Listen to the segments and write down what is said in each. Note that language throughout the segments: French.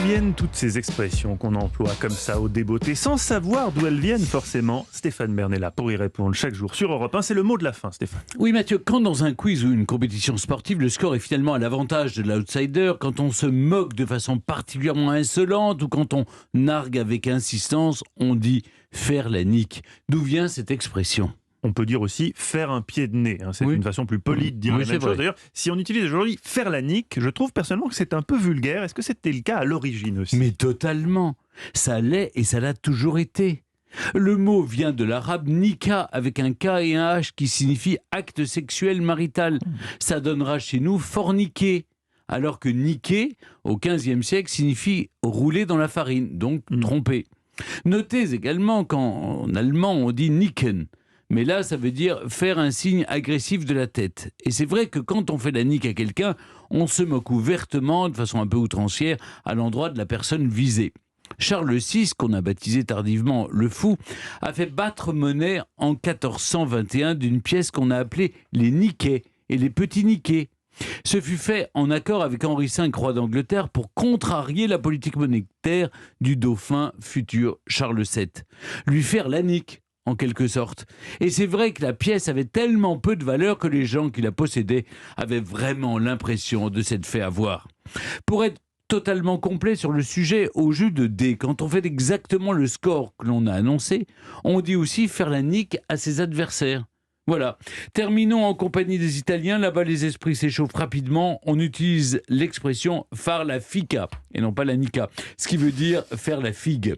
viennent toutes ces expressions qu'on emploie comme ça au débeauté, sans savoir d'où elles viennent forcément? Stéphane Bern est là pour y répondre chaque jour sur Europe 1. C'est le mot de la fin, Stéphane. Oui Mathieu, quand dans un quiz ou une compétition sportive, le score est finalement à l'avantage de l'outsider, quand on se moque de façon particulièrement insolente ou quand on nargue avec insistance, on dit faire la nique. D'où vient cette expression ? On peut dire aussi faire un pied de nez. C'est une façon plus polie de dire la même chose. D'ailleurs, si on utilise aujourd'hui faire la nique, je trouve personnellement que c'est un peu vulgaire. Est-ce que c'était le cas à l'origine aussi? Mais totalement. Ça l'est et ça l'a toujours été. Le mot vient de l'arabe nika avec un K et un H qui signifie acte sexuel marital. Ça donnera chez nous forniquer. Alors que niquer, au XVe siècle, signifie rouler dans la farine, donc tromper. Notez également qu'en allemand, on dit nicken. Mais là, ça veut dire faire un signe agressif de la tête. Et c'est vrai que quand on fait la nique à quelqu'un, on se moque ouvertement, de façon un peu outrancière, à l'endroit de la personne visée. Charles VI, qu'on a baptisé tardivement le Fou, a fait battre monnaie en 1421 d'une pièce qu'on a appelée les niquets et les petits niquets. Ce fut fait en accord avec Henri V, roi d'Angleterre, pour contrarier la politique monétaire du dauphin futur Charles VII. Lui faire la nique, en quelque sorte. Et c'est vrai que la pièce avait tellement peu de valeur que les gens qui la possédaient avaient vraiment l'impression de s'être fait avoir. Pour être totalement complet sur le sujet, au jeu de dés, quand on fait exactement le score que l'on a annoncé, on dit aussi faire la nique à ses adversaires. Voilà. Terminons en compagnie des Italiens. Là-bas, les esprits s'échauffent rapidement. On utilise l'expression far la fica et non pas la nica, ce qui veut dire faire la figue.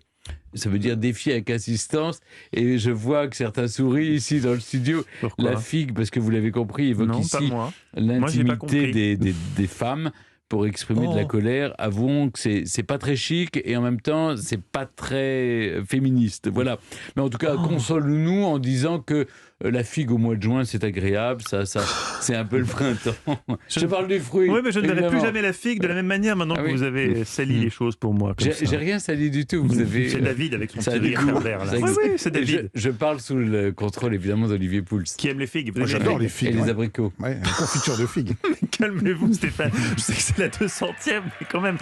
Ça veut dire défier avec insistance. Et je vois que certains sourient ici dans le studio. Pourquoi ? La figue, parce que vous l'avez compris, évoque Non, ici l'intimité des femmes pour exprimer de la colère. Avouons que c'est pas très chic et en même temps, c'est pas très féministe. Voilà. Mais en tout cas, console-nous en disant que la figue au mois de juin, c'est agréable. Ça, c'est un peu le printemps. Je parle du fruit. Oui, mais je ne verrai plus évidemment. jamais la figue de la même manière maintenant que vous avez sali les choses pour moi. J'ai rien sali du tout. Vous avez, c'est David avec son ça petit rire pervers. Oui, c'est David. Je parle sous le contrôle évidemment d'Olivier Pouls. Qui aime les figues. Moi, j'adore les figues. Et les abricots. Ouais, une confiture de figues. Calmez-vous, Stéphane. Je sais que c'est la 200e, mais quand même.